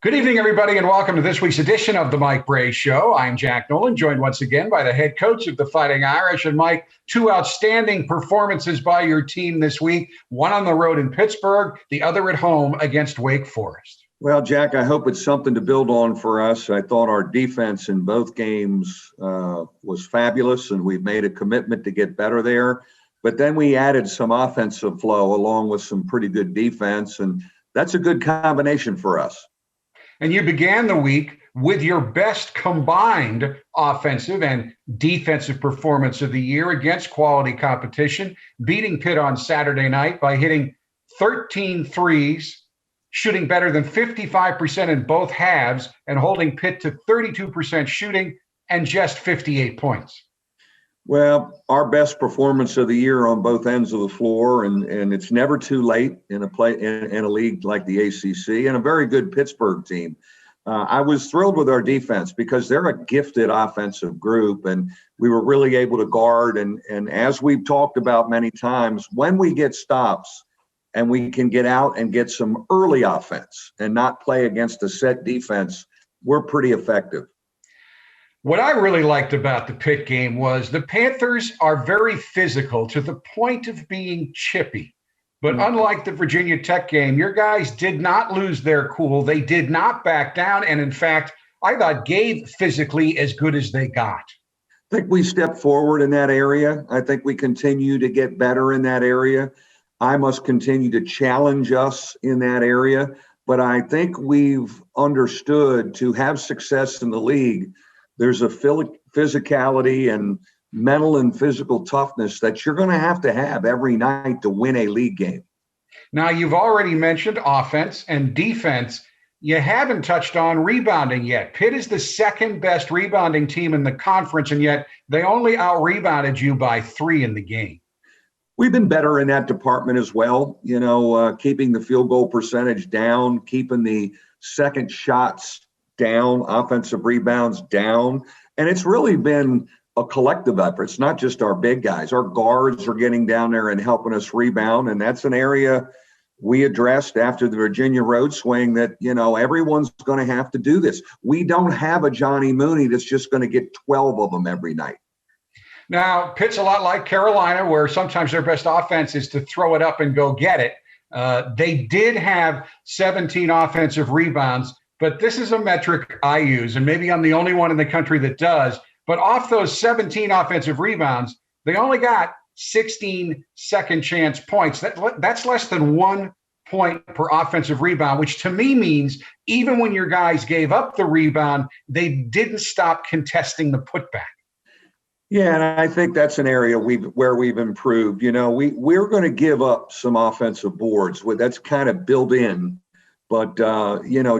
Good evening, everybody, and welcome to this week's edition of the Mike Brey Show. I'm Jack Nolan, joined once again by the head coach of the Fighting Irish. And Mike, two outstanding performances by your team this week, one on the road in Pittsburgh, the other at home against Wake Forest. Well, Jack, I hope it's something to build on for us. I thought our defense in both games was fabulous, and we've made a commitment to get better there. But then we added some offensive flow along with some pretty good defense, and that's a good combination for us. And you began the week with your best combined offensive and defensive performance of the year against quality competition, beating Pitt on Saturday night by hitting 13 threes, shooting better than 55% in both halves, and holding Pitt to 32% shooting and just 58 points. Well, our best performance of the year on both ends of the floor, and it's never too late in a league like the ACC, and a very good Pittsburgh team. I was thrilled with our defense because they're a gifted offensive group, and we were really able to guard. And as we've talked about many times, when we get stops and we can get out and get some early offense and not play against a set defense, we're pretty effective. What I really liked about the Pitt game was the Panthers are very physical to the point of being chippy. But unlike the Virginia Tech game, your guys did not lose their cool. They did not back down. And in fact, I thought gave physically as good as they got. I think we stepped forward in that area. I think we continue to get better in that area. I must continue to challenge us in that area. But I think we've understood to have success in the league, there's a physicality and mental and physical toughness that you're going to have every night to win a league game. Now, you've already mentioned offense and defense. You haven't touched on rebounding yet. Pitt is the second best rebounding team in the conference, and yet they only out-rebounded you by 3 in the game. We've been better in that department as well, keeping the field goal percentage down, keeping the second shots down, offensive rebounds down. And it's really been a collective effort. It's not just our big guys. Our guards are getting down there and helping us rebound. And that's an area we addressed after the Virginia road swing that, everyone's going to have to do this. We don't have a Johnny Mooney that's just going to get 12 of them every night. Now, Pitt's a lot like Carolina, where sometimes their best offense is to throw it up and go get it. They did have 17 offensive rebounds, but this is a metric I use, and maybe I'm the only one in the country that does. But off those 17 offensive rebounds, they only got 16 second chance points. That's less than 1 point per offensive rebound, which to me means even when your guys gave up the rebound, they didn't stop contesting the putback. Yeah, and I think that's an area where we've improved. We're going to give up some offensive boards. That's kind of built in. But,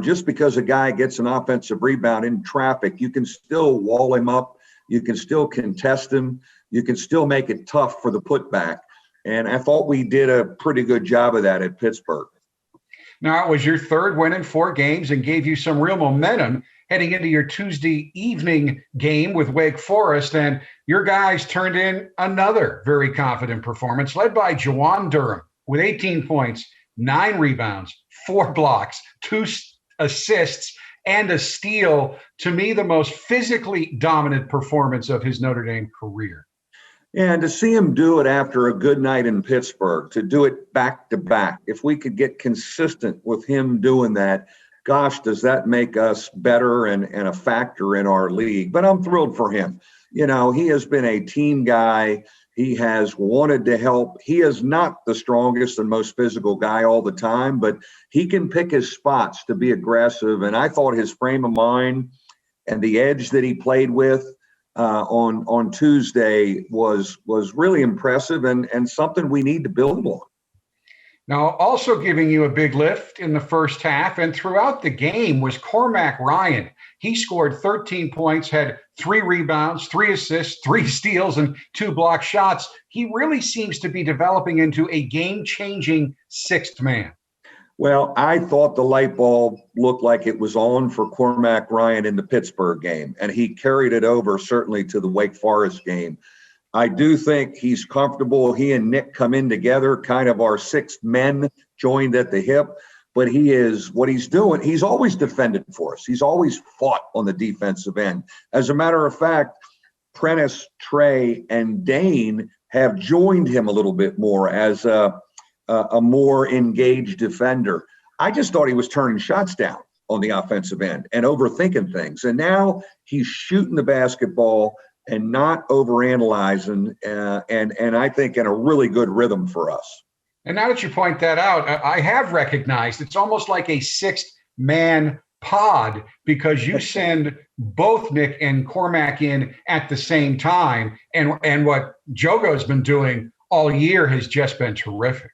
just because a guy gets an offensive rebound in traffic, you can still wall him up. You can still contest him. You can still make it tough for the putback. And I thought we did a pretty good job of that at Pittsburgh. Now, it was your third win in 4 games and gave you some real momentum heading into your Tuesday evening game with Wake Forest. And your guys turned in another very confident performance led by Jawan Durham with 18 points, 9 rebounds, 4 blocks, 2 assists, and a steal. To me, the most physically dominant performance of his Notre Dame career. And to see him do it after a good night in Pittsburgh, to do it back to back, if we could get consistent with him doing that, gosh, does that make us better and a factor in our league. But I'm thrilled for him. He has been a team guy. He has wanted to help. He is not the strongest and most physical guy all the time, but he can pick his spots to be aggressive. And I thought his frame of mind and the edge that he played with on Tuesday was really impressive and something we need to build on. Now, also giving you a big lift in the first half and throughout the game was Cormac Ryan. He scored 13 points, had 3 rebounds, 3 assists, 3 steals, and 2 block shots. He really seems to be developing into a game-changing sixth man. Well, I thought the light bulb looked like it was on for Cormac Ryan in the Pittsburgh game, and he carried it over certainly to the Wake Forest game. I do think he's comfortable. He and Nick come in together, kind of our sixth men joined at the hip. but what he's doing, he's always defended for us. He's always fought on the defensive end. As a matter of fact, Prentice, Trey, and Dane have joined him a little bit more as a more engaged defender. I just thought he was turning shots down on the offensive end and overthinking things. And now he's shooting the basketball and not overanalyzing, and I think in a really good rhythm for us. And now that you point that out, I have recognized it's almost like a six-man pod because you send both Nick and Cormac in at the same time. And what Jogo's been doing all year has just been terrific.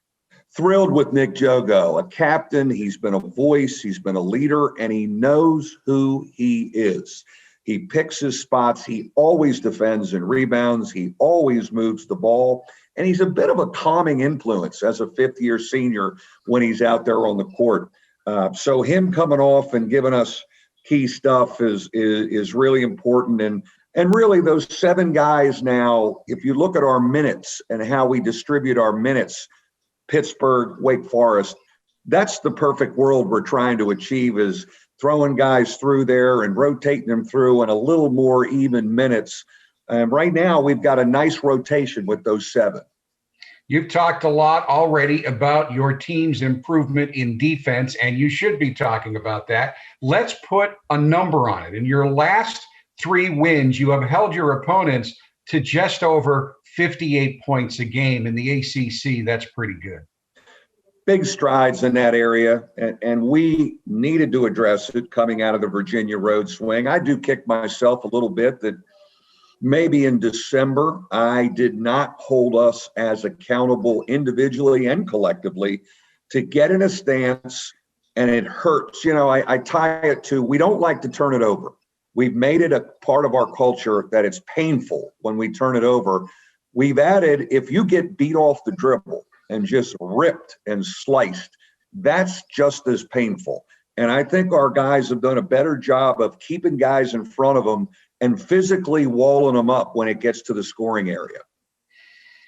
Thrilled with Nick Jogo, a captain. He's been a voice, he's been a leader, and he knows who he is. He picks his spots. He always defends and rebounds. He always moves the ball. And he's a bit of a calming influence as a fifth-year senior when he's out there on the court. So him coming off and giving us key stuff is really important. And really those 7 guys now, if you look at our minutes and how we distribute our minutes, Pittsburgh, Wake Forest, that's the perfect world we're trying to achieve, is throwing guys through there and rotating them through and a little more even minutes. Right now, we've got a nice rotation with those 7. You've talked a lot already about your team's improvement in defense, and you should be talking about that. Let's put a number on it. In your last 3 wins, you have held your opponents to just over 58 points a game in the ACC. That's pretty good. Big strides in that area, and we needed to address it coming out of the Virginia road swing. I do kick myself a little bit that maybe in December I did not hold us as accountable individually and collectively to get in a stance, and it hurts. You know, I tie it to, we don't like to turn it over. We've made it a part of our culture that it's painful when we turn it over. We've added, if you get beat off the dribble and just ripped and sliced, that's just as painful. And I think our guys have done a better job of keeping guys in front of them and physically walling them up when it gets to the scoring area.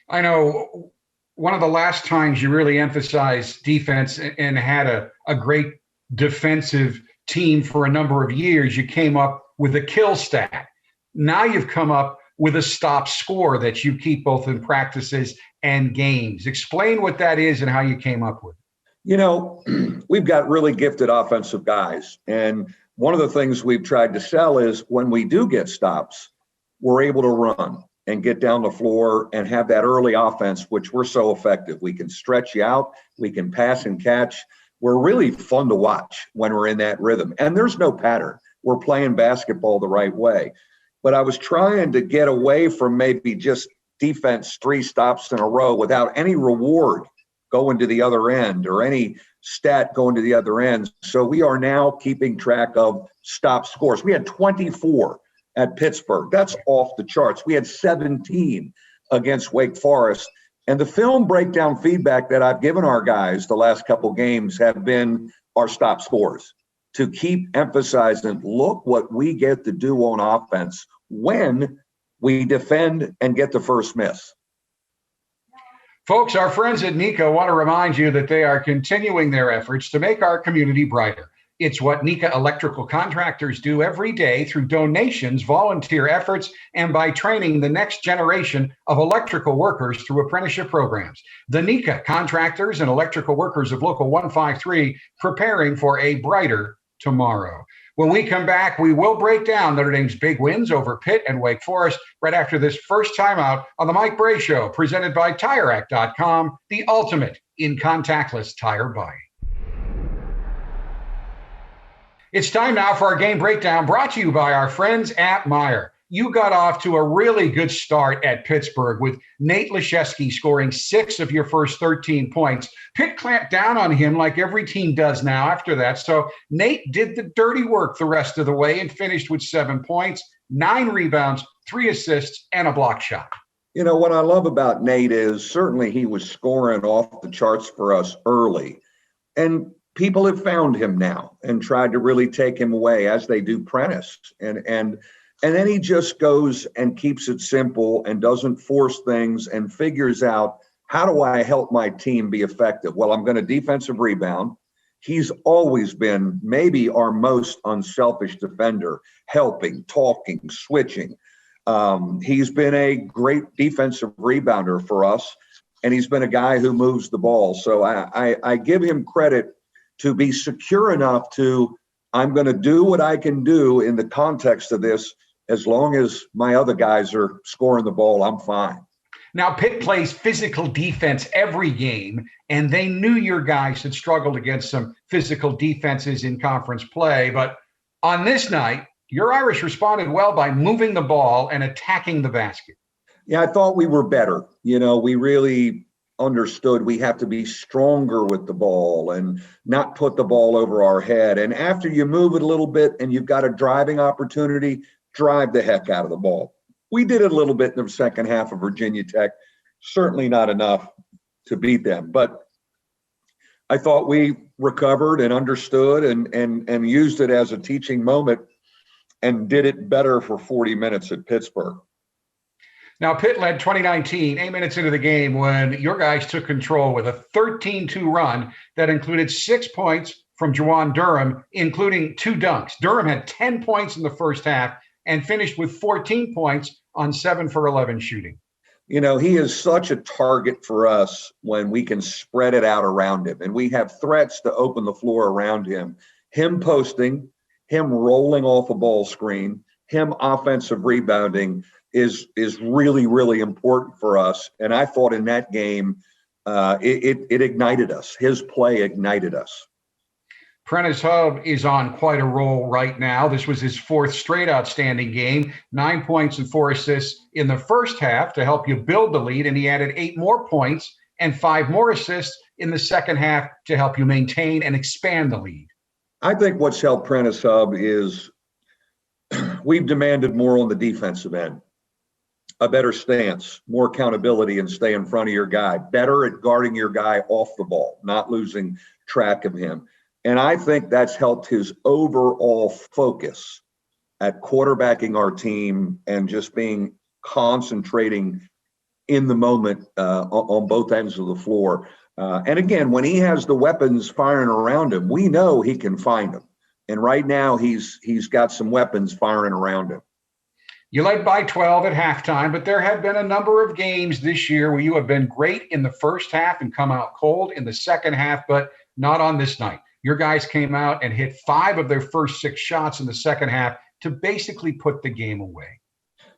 I know one of the last times you really emphasized defense and had a great defensive team for a number of years, you came up with a kill stat. Now you've come up with a stop score that you keep both in practices and games. Explain what that is and how you came up with it. You know, we've got really gifted offensive guys. And one of the things we've tried to sell is when we do get stops, we're able to run and get down the floor and have that early offense, which we're so effective. We can stretch you out. We can pass and catch. We're really fun to watch when we're in that rhythm. And there's no pattern. We're playing basketball the right way. But I was trying to get away from maybe just defense 3 stops in a row without any reward going to the other end or any stat going to the other end. So we are now keeping track of stop scores. We had 24 at Pittsburgh. That's off the charts. We had 17 against Wake Forest. And the film breakdown feedback that I've given our guys the last couple games have been our stop scores, to keep emphasizing, look what we get to do on offense when we defend and get the first miss. Folks, our friends at NECA want to remind you that they are continuing their efforts to make our community brighter. It's what NECA electrical contractors do every day through donations, volunteer efforts, and by training the next generation of electrical workers through apprenticeship programs. The NECA contractors and electrical workers of Local 153 preparing for a brighter tomorrow. When we come back, we will break down Notre Dame's big wins over Pitt and Wake Forest right after this first timeout on the Mike Brey Show, presented by TireRack.com, the ultimate in contactless tire buying. It's time now for our game breakdown, brought to you by our friends at Meijer. You got off to a really good start at Pittsburgh with Nate Laszewski scoring 6 of your first 13 points. Pitt clamped down on him like every team does now after that. So Nate did the dirty work the rest of the way and finished with 7 points, 9 rebounds, 3 assists, and a block shot. You know, what I love about Nate is certainly he was scoring off the charts for us early. And people have found him now and tried to really take him away, as they do Prentice. And then he just goes and keeps it simple and doesn't force things and figures out, how do I help my team be effective? Well, I'm going to defensive rebound. he's always been maybe our most unselfish defender, helping, talking, switching. He's been a great defensive rebounder for us, and he's been a guy who moves the ball. So I give him credit to be secure enough to, I'm going to do what I can do in the context of this. As long as my other guys are scoring the ball, I'm fine. Now, Pitt plays physical defense every game, and they knew your guys had struggled against some physical defenses in conference play. But on this night, your Irish responded well by moving the ball and attacking the basket. Yeah, I thought we were better. We really understood we have to be stronger with the ball and not put the ball over our head. And after you move it a little bit and you've got a driving opportunity, drive the heck out of the ball. We did it a little bit in the second half of Virginia Tech, certainly not enough to beat them. But I thought we recovered and understood and used it as a teaching moment and did it better for 40 minutes at Pittsburgh. Now, Pitt led 2019, 8 minutes into the game, when your guys took control with a 13-2 run that included 6 points from Juwan Durham, including 2 dunks. Durham had 10 points in the first half and finished with 14 points on 7 for 11 shooting. He is such a target for us when we can spread it out around him, and we have threats to open the floor around him. Him posting, him rolling off a ball screen, him offensive rebounding is really, really important for us. And I thought in that game, it ignited us. His play ignited us. Prentice Hub is on quite a roll right now. This was his 4th straight outstanding game, 9 points and 4 assists in the first half to help you build the lead. And he added 8 more points and 5 more assists in the second half to help you maintain and expand the lead. I think what's helped Prentice Hub is we've demanded more on the defensive end, a better stance, more accountability, and stay in front of your guy, better at guarding your guy off the ball, not losing track of him. And I think that's helped his overall focus at quarterbacking our team and just being concentrating in the moment on both ends of the floor. And again, when he has the weapons firing around him, we know he can find them. And right now he's got some weapons firing around him. You led by 12 at halftime, but there have been a number of games this year where you have been great in the first half and come out cold in the second half, but not on this night. Your guys came out and hit 5 of their first 6 shots in the second half to basically put the game away.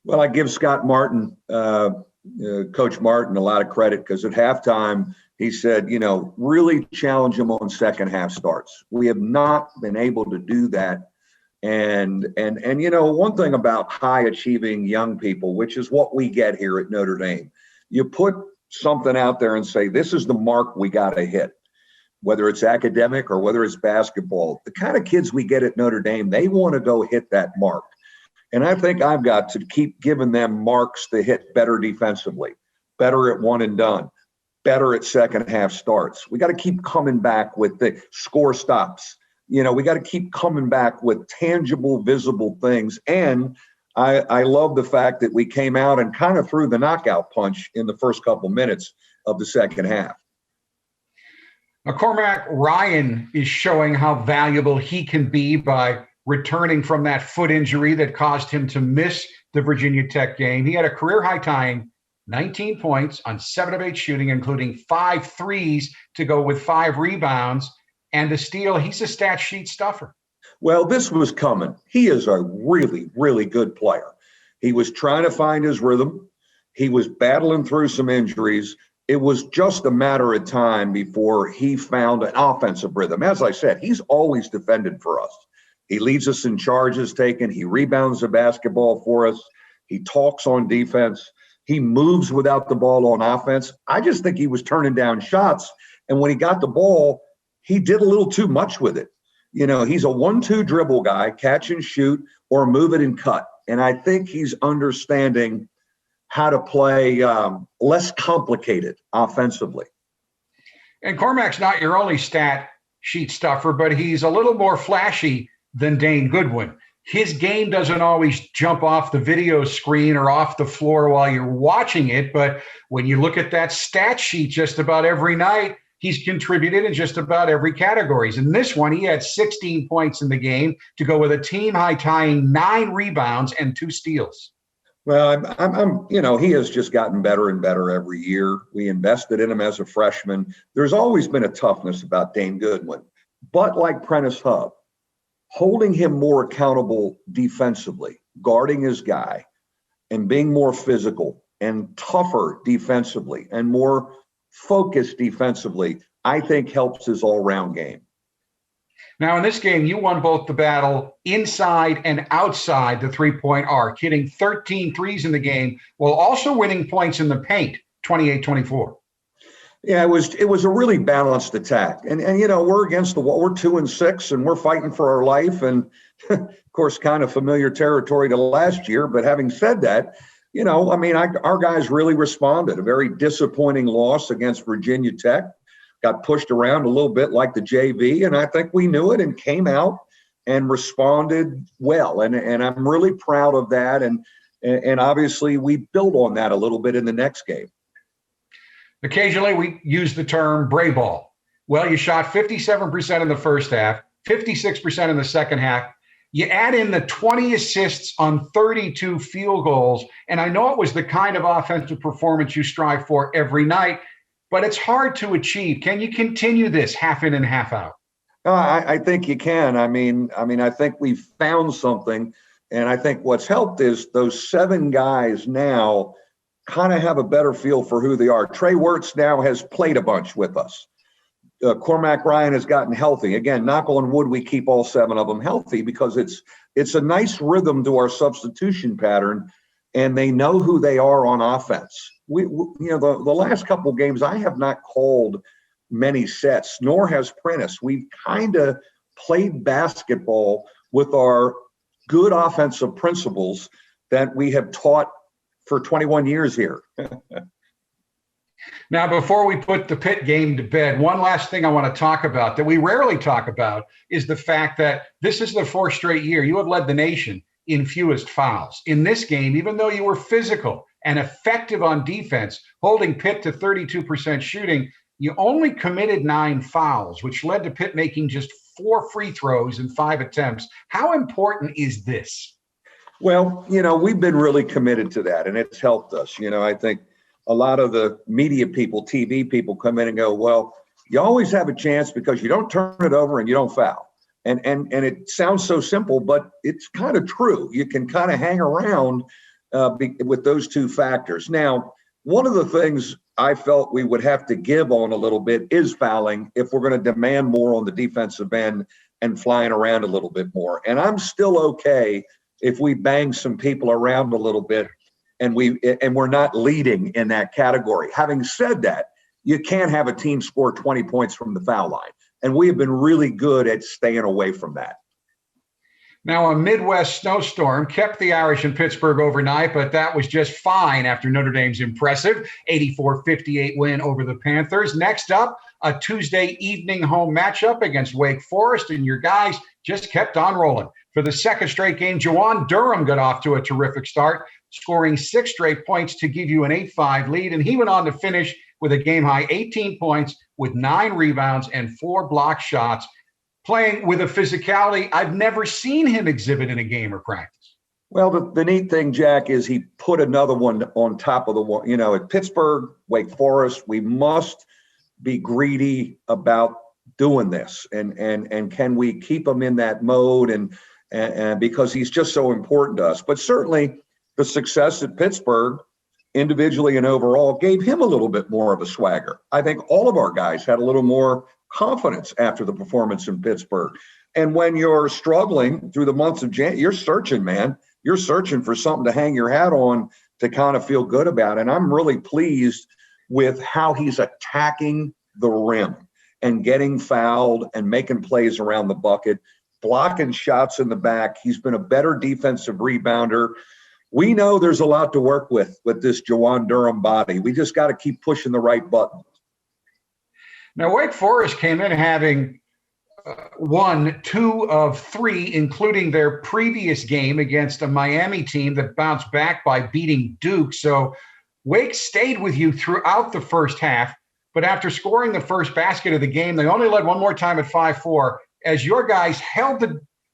Well, I give Scott Martin, Coach Martin, a lot of credit because at halftime he said, really challenge him on second half starts. We have not been able to do that. And one thing about high achieving young people, which is what we get here at Notre Dame, you put something out there and say, this is the mark we got to hit. Whether it's academic or whether it's basketball, the kind of kids we get at Notre Dame, they want to go hit that mark. And I think I've got to keep giving them marks to hit better defensively, better at one and done, better at second half starts. We got to keep coming back with the score stops. We got to keep coming back with tangible, visible things. And I love the fact that we came out and kind of threw the knockout punch in the first couple minutes of the second half. McCormack Ryan is showing how valuable he can be by returning from that foot injury that caused him to miss the Virginia Tech game. He had a career-high tying 19 points on 7 of 8 shooting, including 5 threes to go with 5 rebounds and a steal. He's a stat sheet stuffer. Well, this was coming. He is a really, really good player. He was trying to find his rhythm. He was battling through some injuries. It was just a matter of time before he found an offensive rhythm. As I said, he's always defended for us. He leads us in charges taken. He rebounds the basketball for us. He talks on defense. He moves without the ball on offense. I just think he was turning down shots. And when he got the ball, he did a little too much with it. He's a 1-2 dribble guy, catch and shoot, or move it and cut. And I think he's understanding how to play less complicated offensively. And Cormac's not your only stat sheet stuffer, but he's a little more flashy than Dane Goodwin. His game doesn't always jump off the video screen or off the floor while you're watching it, but when you look at that stat sheet just about every night, He's contributed in just about every category. In this one, he had 16 points in the game to go with a team high tying 9 rebounds and 2 steals. Well, he has just gotten better and better every year. We invested in him as a freshman. There's always been a toughness about Dane Goodwin, but like Prentice Hub, holding him more accountable defensively, guarding his guy, and being more physical and tougher defensively and more focused defensively, I think helps his all-round game. Now, in this game, you won both the battle inside and outside the three-point arc, hitting 13 threes in the game while also winning points in the paint, 28-24. Yeah, it was a really balanced attack. And we're against the wall. We're 2-6 and we're fighting for our life. And of course, kind of familiar territory to last year. But having said that, our guys really responded. A very disappointing loss against Virginia Tech. Got pushed around a little bit like the JV, and I think we knew it and came out and responded well. And I'm really proud of that. And obviously we built on that a little bit in the next game. Occasionally we use the term Brey ball. Well, you shot 57% in the first half, 56% in the second half. You add in the 20 assists on 32 field goals. And I know it was the kind of offensive performance you strive for every night, but it's hard to achieve. Can you continue this half in and half out? I think you can. I mean, I think we've found something. And I think what's helped is those 7 guys now kind of have a better feel for who they are. Trey Wirtz now has played a bunch with us. Cormac Ryan has gotten healthy. Again, knock on wood, we keep all 7 of them healthy because it's a nice rhythm to our substitution pattern, and they know who they are on offense. The last couple of games, I have not called many sets, nor has Prentice. We've kind of played basketball with our good offensive principles that we have taught for 21 years here. Now, before we put the Pitt game to bed, one last thing I want to talk about that we rarely talk about is the fact that this is the 4th straight year you have led the nation in fewest fouls. In this game, even though you were physical and effective on defense, holding Pitt to 32% shooting, you only committed 9 fouls, which led to Pitt making just 4 free throws in 5 attempts. How important is this? Well, we've been really committed to that, and it's helped us. I think a lot of the media people, TV people come in and go, well, you always have a chance because you don't turn it over and you don't foul. And it sounds so simple, but it's kind of true. You can kind of hang around with those 2 factors. Now, one of the things I felt we would have to give on a little bit is fouling if we're going to demand more on the defensive end and flying around a little bit more. And I'm still okay if we bang some people around a little bit and we're not leading in that category. Having said that, you can't have a team score 20 points from the foul line. And we have been really good at staying away from that. Now, a Midwest snowstorm kept the Irish in Pittsburgh overnight, but that was just fine after Notre Dame's impressive 84-58 win over the Panthers. Next up, a Tuesday evening home matchup against Wake Forest, and your guys just kept on rolling. For the 2nd straight game, Jawan Durham got off to a terrific start, scoring 6 straight points to give you an 8-5 lead, and he went on to finish with a game-high 18 points with 9 rebounds and 4 block shots, playing with a physicality I've never seen him exhibit in a game or practice. Well, the neat thing, Jack, is he put another one on top of the one. At Pittsburgh, Wake Forest, we must be greedy about doing this. And can we keep him in that mode? And because he's just so important to us. But certainly the success at Pittsburgh, individually and overall, gave him a little bit more of a swagger. I think all of our guys had a little more confidence after the performance in Pittsburgh. And when you're struggling through the months of January, you're searching, man. You're searching for something to hang your hat on to kind of feel good about. And I'm really pleased with how he's attacking the rim and getting fouled and making plays around the bucket, blocking shots in the back. He's been a better defensive rebounder. We know there's a lot to work with this Jawan Durham body. We just got to keep pushing the right buttons. Now, Wake Forest came in having won 2 of 3, including their previous game against a Miami team that bounced back by beating Duke. So Wake stayed with you throughout the first half, But after scoring the first basket of the game, they only led one more time at 5-4 as your guys held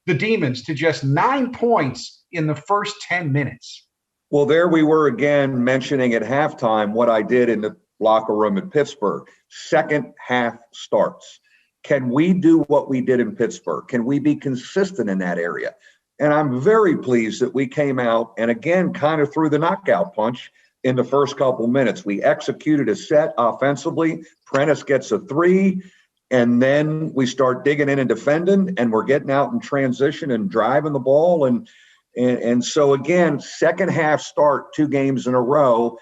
the Demons to just 9 points in the first 10 minutes. Well, there we were again mentioning at halftime what I did in the locker room at Pittsburgh. Second half starts. Can we do what we did in Pittsburgh? Can we be consistent in that area? And I'm very pleased that we came out and again kind of threw the knockout punch in the first couple minutes. We executed a set offensively. Prentice gets a three, and then we start digging in and defending, and we're getting out in transition and driving the ball. And so again, second half start, 2 games in a row.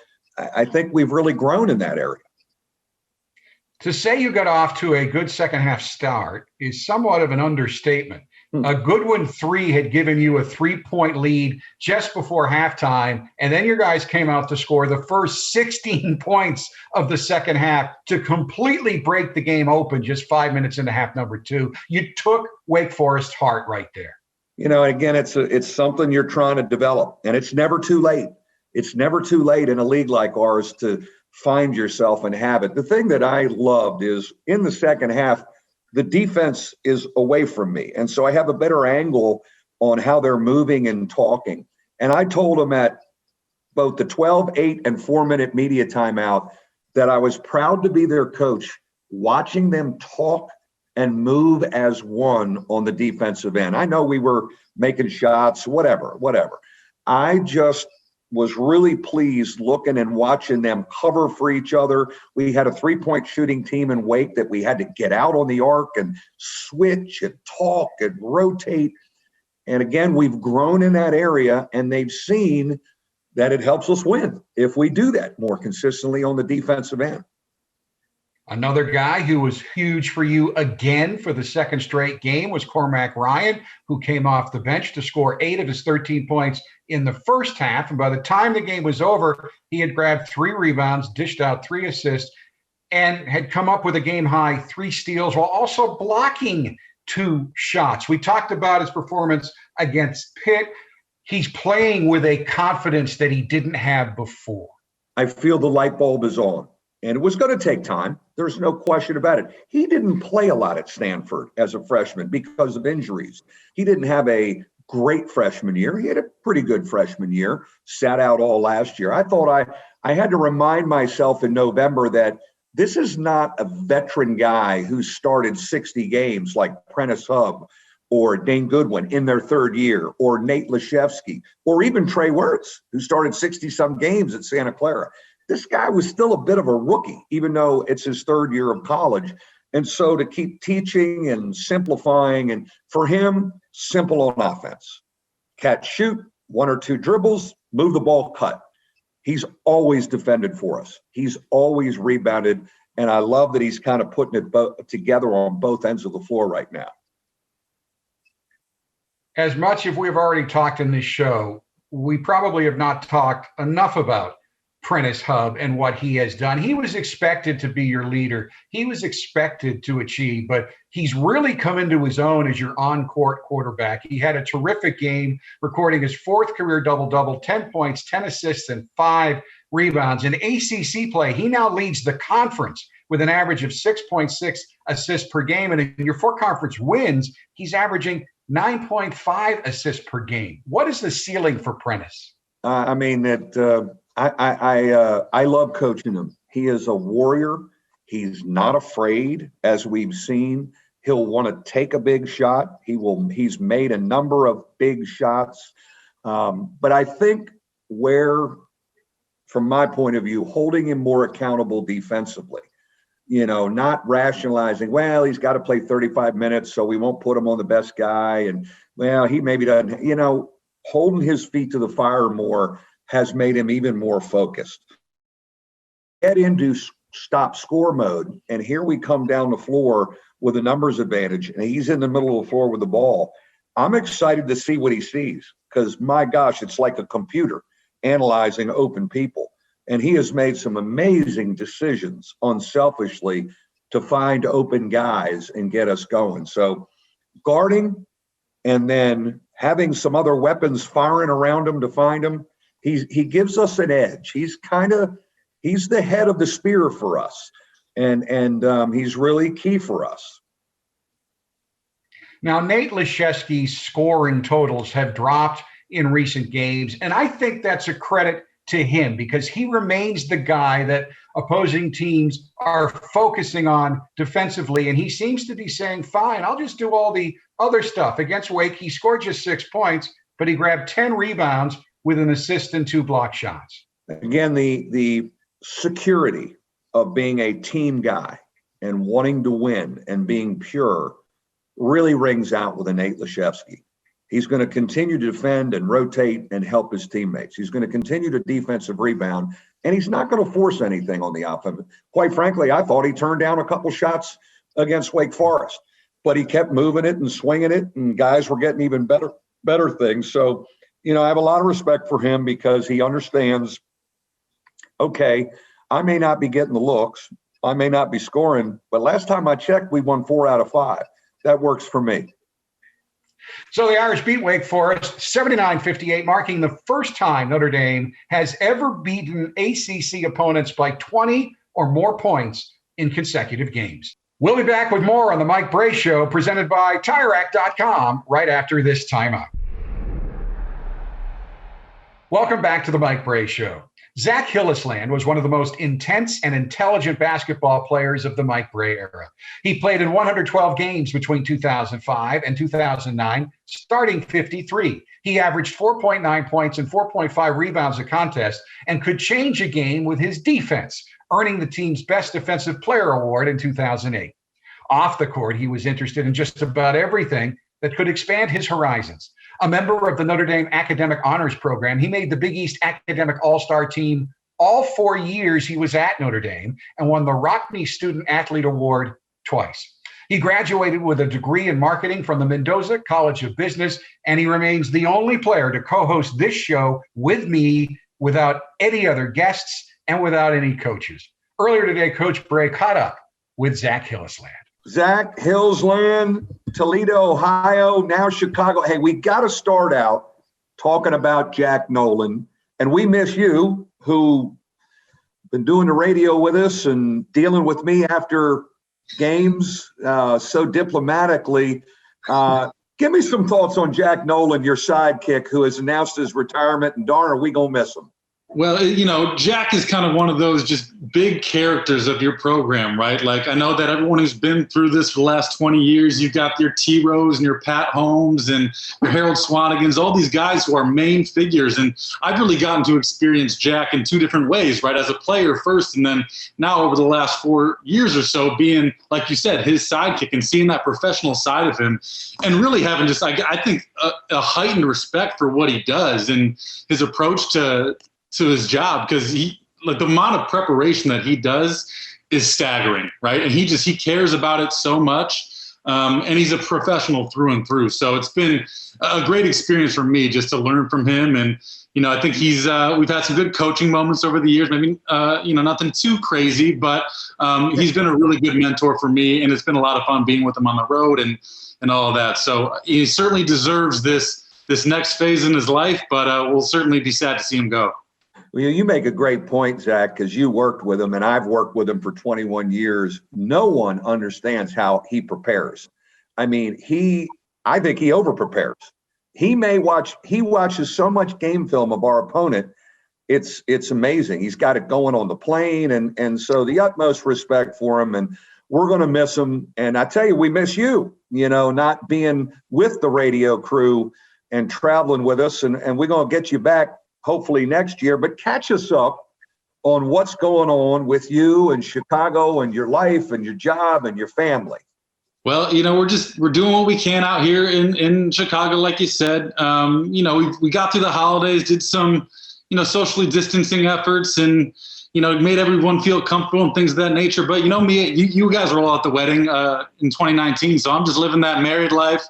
I think we've really grown in that area. To say you got off to a good second half start is somewhat of an understatement. A Goodwin 3 had given you a 3-point lead just before halftime, and then your guys came out to score the first 16 points of the second half to completely break the game open just 5 minutes into half number 2. You took Wake Forest heart right there. You know, again, it's something you're trying to develop, and it's never too late. It's never too late in a league like ours to find yourself and have it. The thing that I loved is in the second half, the defense is away from me. And so I have a better angle on how they're moving and talking. And I told them at both the 12, 8, and 4-minute media timeout that I was proud to be their coach, watching them talk and move as one on the defensive end. I know we were making shots, whatever. I just was really pleased looking and watching them cover for each other. We had a 3-point shooting team in Wake that we had to get out on the arc and switch and talk and rotate. And again, we've grown in that area, and they've seen that it helps us win if we do that more consistently on the defensive end. Another guy who was huge for you again for the second straight game was Cormac Ryan, who came off the bench to score 8 of his 13 points in the first half. And by the time the game was over, he had grabbed 3 rebounds, dished out 3 assists, and had come up with a game-high 3 steals while also blocking 2 shots. We talked about his performance against Pitt. He's playing with a confidence that he didn't have before. I feel the light bulb is on. And it was going to take time. There's no question about it. He didn't play a lot at Stanford as a freshman because of injuries. He didn't have a great freshman year. He had a pretty good freshman year, sat out all last year. I thought I had to remind myself in November that this is not a veteran guy who started 60 games like Prentice Hub or Dane Goodwin in their third year, or Nate Leshevsky, or even Trey Wirtz, who started 60-some games at Santa Clara. This guy was still a bit of a rookie, even though it's his third year of college. And so to keep teaching and simplifying, and for him, simple on offense. Catch, shoot, 1 or 2 dribbles, move the ball, cut. He's always defended for us. He's always rebounded. And I love that he's kind of putting it together on both ends of the floor right now. As much as we've already talked in this show, we probably have not talked enough about Prentice Hub and what he has done. He was expected to be your leader. He was expected to achieve, but he's really come into his own as your on-court quarterback. He had a terrific game, recording his 4th career double-double, 10 points, 10 assists, and 5 rebounds. In ACC play, he now leads the conference with an average of 6.6 assists per game. And in your 4 conference wins, he's averaging 9.5 assists per game. What is the ceiling for Prentice? I love coaching him. He is a warrior. He's not afraid, as we've seen. He'll want to take a big shot. He's made a number of big shots. But I think from my point of view, holding him more accountable defensively, not rationalizing, well, he's got to play 35 minutes, so we won't put him on the best guy. And, well, he maybe doesn't, holding his feet to the fire more has made him even more focused. Get into stop score mode, and here we come down the floor with a numbers advantage, and he's in the middle of the floor with the ball. I'm excited to see what he sees because, my gosh, it's like a computer analyzing open people. And he has made some amazing decisions unselfishly to find open guys and get us going. So guarding and then having some other weapons firing around him to find him, he gives us an edge. He's the head of the spear for us. and he's really key for us. Now, Nate Laszewski's scoring totals have dropped in recent games, and I think that's a credit to him because he remains the guy that opposing teams are focusing on defensively, and he seems to be saying, fine, I'll just do all the other stuff. Against Wake, he scored just 6 points, but he grabbed 10 rebounds with an assist and 2 block shots. Again, the security of being a team guy and wanting to win and being pure really rings out with a Nate Laszewski. He's going to continue to defend and rotate and help his teammates. He's going to continue to defensive rebound, and he's not going to force anything on the offense. Quite frankly, I thought he turned down a couple shots against Wake Forest, but he kept moving it and swinging it, and guys were getting even better things. So, I have a lot of respect for him because he understands, okay, I may not be getting the looks, I may not be scoring, but last time I checked, we won 4 out of 5. That works for me. So the Irish beat Wake Forest 79-58, marking the first time Notre Dame has ever beaten ACC opponents by 20 or more points in consecutive games. We'll be back with more on the Mike Brey Show, presented by TireRack.com, right after this timeout. Welcome back to the Mike Brey Show. Zach Hillisland was one of the most intense and intelligent basketball players of the Mike Brey era. He played in 112 games between 2005 and 2009, starting 53. He averaged 4.9 points and 4.5 rebounds a contest and could change a game with his defense, earning the team's Best Defensive Player award in 2008. Off the court, he was interested in just about everything that could expand his horizons. A member of the Notre Dame Academic Honors Program, he made the Big East Academic All-Star team all 4 years he was at Notre Dame and won the Rockne Student Athlete Award twice. He graduated with a degree in marketing from the Mendoza College of Business, and he remains the only player to co-host this show with me without any other guests and without any coaches. Earlier today, Coach Brey caught up with Zach Hillisland. Zach Hillisland, Toledo, Ohio, now Chicago. Hey, we got to start out talking about Jack Nolan. And we miss you, who been doing the radio with us and dealing with me after games so diplomatically. Give me some thoughts on Jack Nolan, your sidekick, who has announced his retirement, and darn, are we going to miss him? Well, Jack is kind of one of those just big characters of your program, right? Like, I know that everyone who's been through this for the last 20 years, you've got your T. Rose and your Pat Holmes and your Harold Swanigans, all these guys who are main figures. And I've really gotten to experience Jack in 2 different ways, right? As a player first, and then now over the last 4 years or so being, like you said, his sidekick and seeing that professional side of him and really having just, I think, a heightened respect for what he does and his approach to his job, because the amount of preparation that he does is staggering, right? And he cares about it so much. And he's a professional through and through. So it's been a great experience for me just to learn from him. And, I think we've had some good coaching moments over the years, maybe, nothing too crazy, but he's been a really good mentor for me. And it's been a lot of fun being with him on the road and all of that. So he certainly deserves this next phase in his life, but we'll certainly be sad to see him go. Well, you make a great point, Zach, because you worked with him and I've worked with him for 21 years. No one understands how he prepares. I mean, I think he over-prepares. He watches so much game film of our opponent. It's amazing. He's got it going on the plane. And so the utmost respect for him, and we're going to miss him. And I tell you, we miss you, not being with the radio crew and traveling with us. And we're going to get you back hopefully next year, but catch us up on what's going on with you and Chicago and your life and your job and your family. Well, we're doing what we can out here in Chicago, like you said. We got through the holidays, did some, socially distancing efforts and, made everyone feel comfortable and things of that nature. But me, you guys were all at the wedding in 2019. So I'm just living that married life,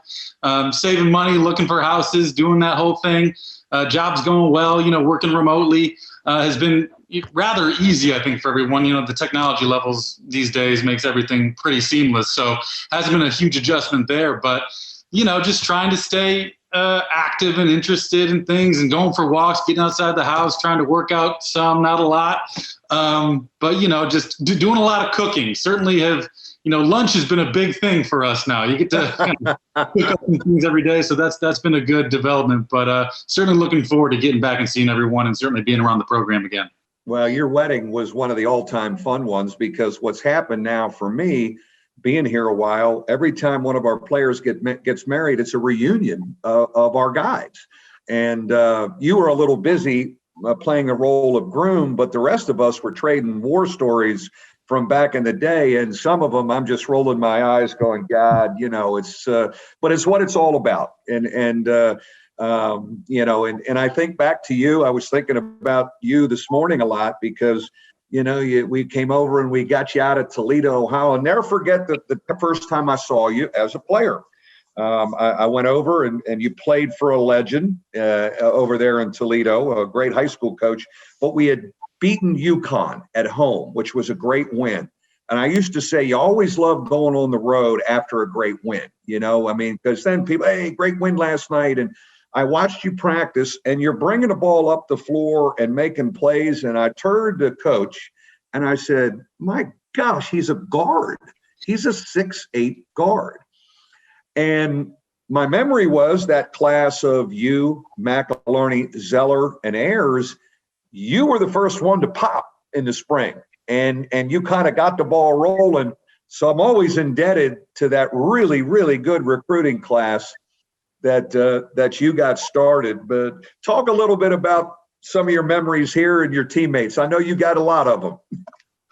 saving money, looking for houses, doing that whole thing. Job's going well, working remotely has been rather easy, I think, for everyone. The technology levels these days makes everything pretty seamless. So hasn't been a huge adjustment there, but, just trying to stay active and interested in things and going for walks, getting outside the house, trying to work out some, not a lot. But, just doing a lot of cooking. Certainly have, lunch has been a big thing for us now. You get to kind of cook up some things every day. So that's been a good development, but certainly looking forward to getting back and seeing everyone and certainly being around the program again. Well, your wedding was one of the all-time fun ones, because what's happened now for me, being here a while, every time one of our players gets married, it's a reunion of our guys. And you were a little busy playing a role of groom, but the rest of us were trading war stories from back in the day. And some of them, I'm just rolling my eyes going, God, it's, but it's what it's all about. And I think back to you. I was thinking about you this morning a lot, because we came over and we got you out of Toledo, Ohio. I'll never forget the first time I saw you as a player. I went over and you played for a legend over there in Toledo, a great high school coach. But we had beaten UConn at home, which was a great win. And I used to say, you always love going on the road after a great win, because then people, hey, great win last night. And I watched you practice, and you're bringing the ball up the floor and making plays. And I turned to coach and I said, my gosh, he's a guard. He's a 6'8" guard. And my memory was that class of you, McIlharney, Zeller, and Ayers, you were the first one to pop in the spring. And you kind of got the ball rolling. So I'm always indebted to that really, really good recruiting class that you got started. But talk a little bit about some of your memories here and your teammates. I know you got a lot of them.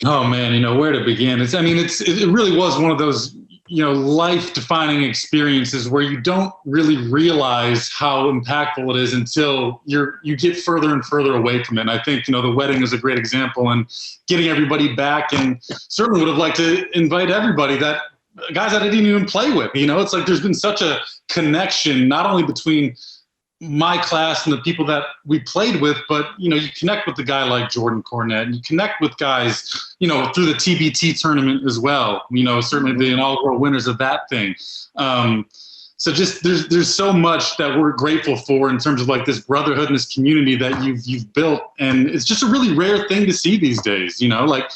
Oh man, where to begin? It really was one of those, life-defining experiences where you don't really realize how impactful it is until you get further and further away from it. And I think, the wedding is a great example, and getting everybody back, and certainly would have liked to invite everybody, that guys that I didn't even play with. It's like there's been such a connection, not only between my class and the people that we played with, but, you connect with a guy like Jordan Cornette, and you connect with guys, through the TBT tournament as well, certainly the inaugural winners of that thing. So just there's so much that we're grateful for in terms of like this brotherhood and this community that you've built. And it's just a really rare thing to see these days, like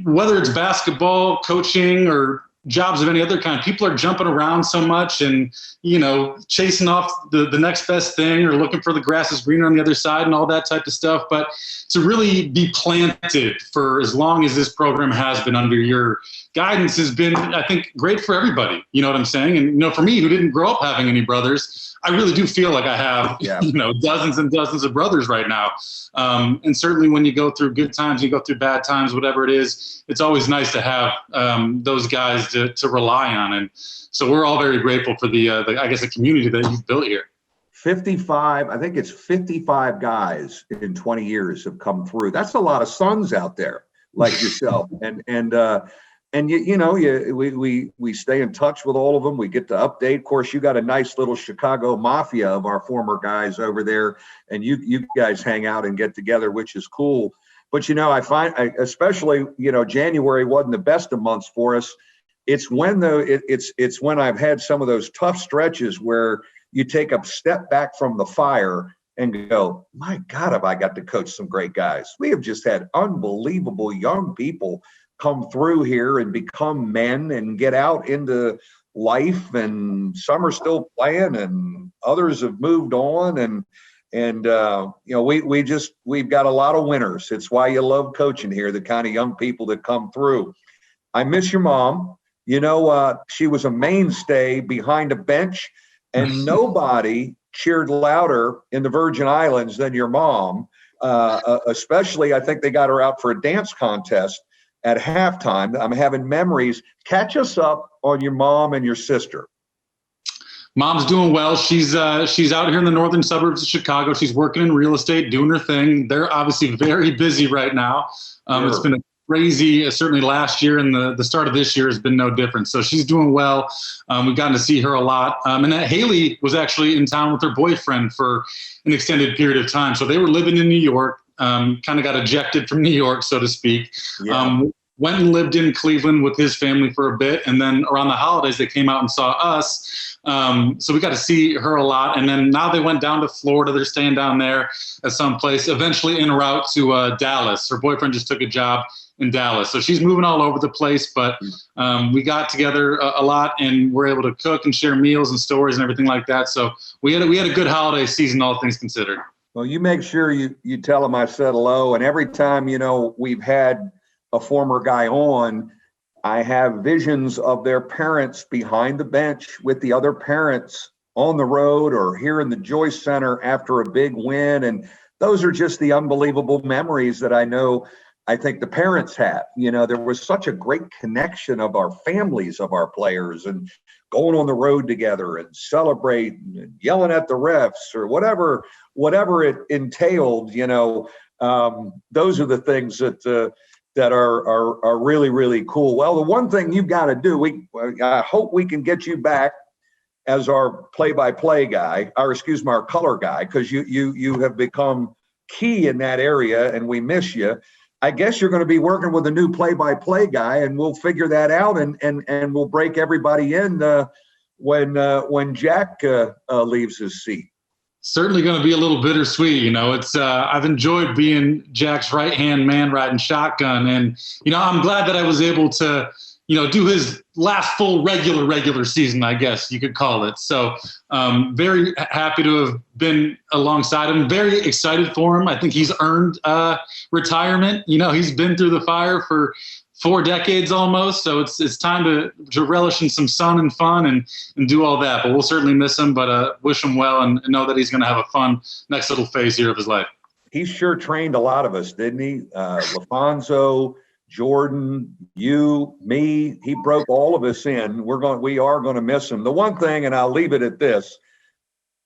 whether it's basketball, coaching, or jobs of any other kind, people are jumping around so much and, chasing off the next best thing, or looking for the grass is greener on the other side and all that type of stuff. But to really be planted for as long as this program has been under your guidance has been, I think, great for everybody. You know what I'm saying? And, for me, who didn't grow up having any brothers, I really do feel like I have, dozens and dozens of brothers right now. And certainly when you go through good times, you go through bad times, whatever it is, it's always nice to have those guys to rely on. And so we're all very grateful for the community that you've built here. 55, I think it's 55 guys in 20 years have come through. That's a lot of sons out there like yourself. We stay in touch with all of them. We get to update. Of course, you got a nice little Chicago mafia of our former guys over there, and you guys hang out and get together, which is cool. But, I find, especially, January wasn't the best of months for us. It's when it's when I've had some of those tough stretches where you take a step back from the fire and go, my God, have I got to coach some great guys. We have just had unbelievable young people come through here and become men and get out into life, and some are still playing and others have moved on. We've got a lot of winners. It's why you love coaching here, the kind of young people that come through. I miss your mom. She was a mainstay behind a bench, and nobody cheered louder in the Virgin Islands than your mom. Especially, I think they got her out for a dance contest at halftime. I'm having memories. Catch us up on your mom and your sister. Mom's doing well. She's out here in the northern suburbs of Chicago. She's working in real estate, doing her thing. They're obviously very busy right now. Sure. It's been a crazy, certainly last year, and the start of this year has been no different. So she's doing well. We've gotten to see her a lot. And Haley was actually in town with her boyfriend for an extended period of time. So they were living in New York, kind of got ejected from New York, so to speak. Yeah. went and lived in Cleveland with his family for a bit. And then around the holidays, they came out and saw us. So we got to see her a lot. And then now they went down to Florida. They're staying down there at some place, eventually en route to Dallas. Her boyfriend just took a job in Dallas. So she's moving all over the place, but we got together a lot and we're able to cook and share meals and stories and everything like that. So we had a good holiday season, all things considered. Well, you make sure you tell them I said hello. And every time, we've had a former guy on, I have visions of their parents behind the bench with the other parents on the road or here in the Joyce Center after a big win. And those are just the unbelievable memories that I think the parents have. There was such a great connection of our families, of our players, and going on the road together and celebrating and yelling at the refs or whatever it entailed. Those are the things that are really, really cool. Well, the one thing you've got to do, I hope we can get you back as our play-by-play guy, or our color guy, because you have become key in that area and we miss you. I guess you're going to be working with a new play-by-play guy, and we'll figure that out, and we'll break everybody in when Jack leaves his seat. Certainly going to be a little bittersweet. It's I've enjoyed being Jack's right-hand man riding shotgun, and I'm glad that I was able to do his last full regular season, I guess you could call it. So very happy to have been alongside him. Very excited for him. I think he's earned retirement. He's been through the fire for 4 decades almost. So it's time to relish in some sun and fun and do all that. But we'll certainly miss him, but wish him well and know that he's going to have a fun next little phase here of his life. He sure trained a lot of us, didn't he? LaFonso, Jordan, you, me, he broke all of us in. We are going to miss him. The one thing, and I'll leave it at this,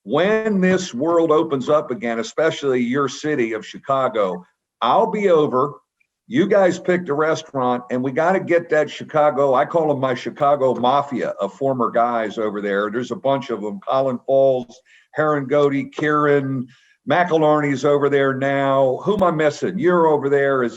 when this world opens up again, especially your city of Chicago, I'll be over. You guys picked a restaurant, and we got to get that Chicago, I call them my Chicago mafia of former guys over there. There's a bunch of them, Colin Falls, Herringody, Kieran, McElharney's over there now. Who am I missing? You're over there.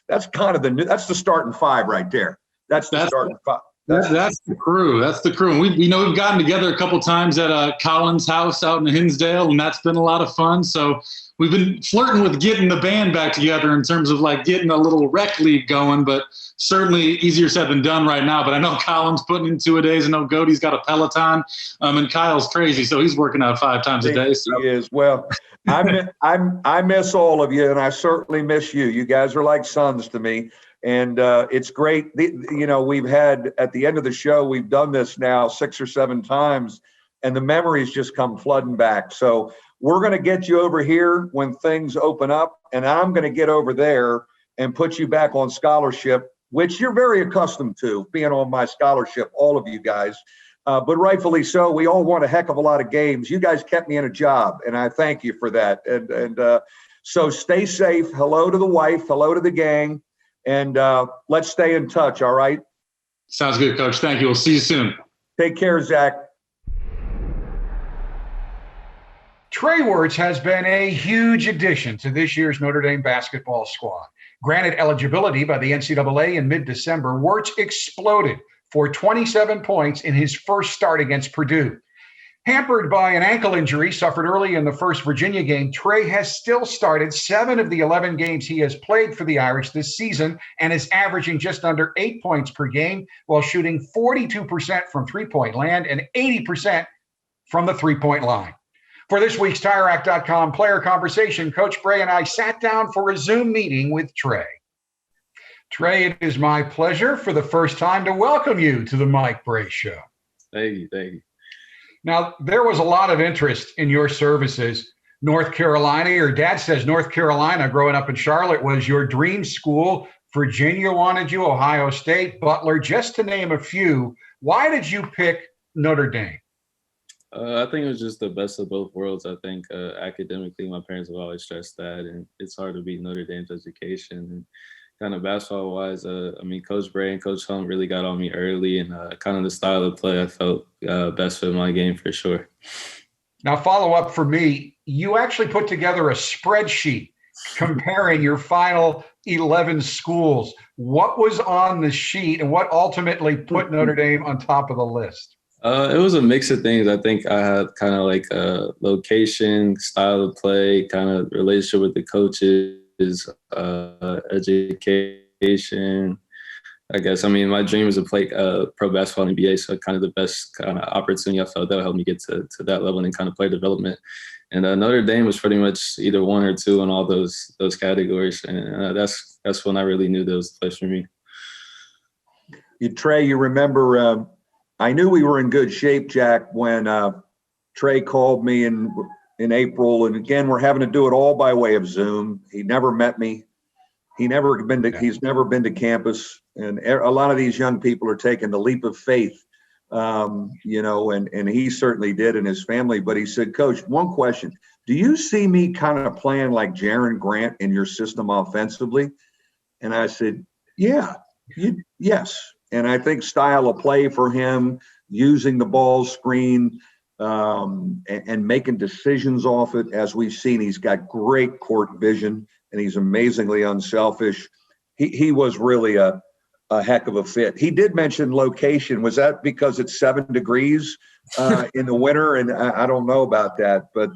That's kind of that's the starting five right there. That's the starting five. That's the crew. That's the crew. And we've gotten together a couple times at Colin's house out in Hinsdale, and that's been a lot of fun. So we've been flirting with getting the band back together in terms of like getting a little rec league going, but certainly easier said than done right now. But I know Colin's putting in 2-a-days. I know Godey's got a Peloton, and Kyle's crazy, so he's working out 5 times a day. So. He is. Well, I miss all of you, and I certainly miss you. You guys are like sons to me. And it's great. We've had at the end of the show, we've done this now 6 or 7 times, and the memories just come flooding back. So we're going to get you over here when things open up, and I'm going to get over there and put you back on scholarship, which you're very accustomed to, being on my scholarship, all of you guys. But rightfully so. We all won a heck of a lot of games. You guys kept me in a job, and I thank you for that. And so stay safe. Hello to the wife. Hello to the gang. And let's stay in touch, all right? Sounds good, Coach. Thank you. We'll see you soon. Take care, Zach. Trey Wirtz has been a huge addition to this year's Notre Dame basketball squad. Granted eligibility by the NCAA in mid-December, Wirtz exploded for 27 points in his first start against Purdue. Hampered by an ankle injury suffered early in the first Virginia game, Trey has still started 7 of the 11 games he has played for the Irish this season and is averaging just under 8 points per game while shooting 42% from three-point land and 80% from the three-point line. For this week's TireRack.com player conversation, Coach Brey and I sat down for a Zoom meeting with Trey. Trey, it is my pleasure for the first time to welcome you to the Mike Brey Show. Thank you. Now, there was a lot of interest in your services. North Carolina, your dad says North Carolina, growing up in Charlotte, was your dream school. Virginia wanted you, Ohio State, Butler, just to name a few. Why did you pick Notre Dame? I think it was just the best of both worlds. I think academically, my parents have always stressed that, and it's hard to beat Notre Dame's education. And kind of basketball-wise, Coach Brey and Coach Hunt really got on me early, and kind of the style of play I felt best fit my game for sure. Now, follow up for me. You actually put together a spreadsheet comparing your final 11 schools. What was on the sheet and what ultimately put Notre Dame on top of the list? It was a mix of things. I think I had kind of like a location, style of play, kind of relationship with the coaches, education. I guess, I mean, my dream is to play pro basketball in the NBA, so kind of the best kind of opportunity I felt that would help me get to that level and kind of player development. And Notre Dame was pretty much either one or two in all those categories, and that's when I really knew there was a place for me. Trey, you remember, I knew we were in good shape, Jack, when Trey called me in April, and again, we're having to do it all by way of Zoom. He never met me. He's never been to campus, and a lot of these young people are taking the leap of faith, and he certainly did, and his family. But he said, Coach, one question: do you see me kind of playing like Jaron Grant in your system offensively? And I said, yes. And I think style of play for him, using the ball screen, and making decisions off it, as we've seen, he's got great court vision. And he's amazingly unselfish. He was really a heck of a fit. He did mention location. Was that because it's 7 degrees in the winter? And I don't know about that, but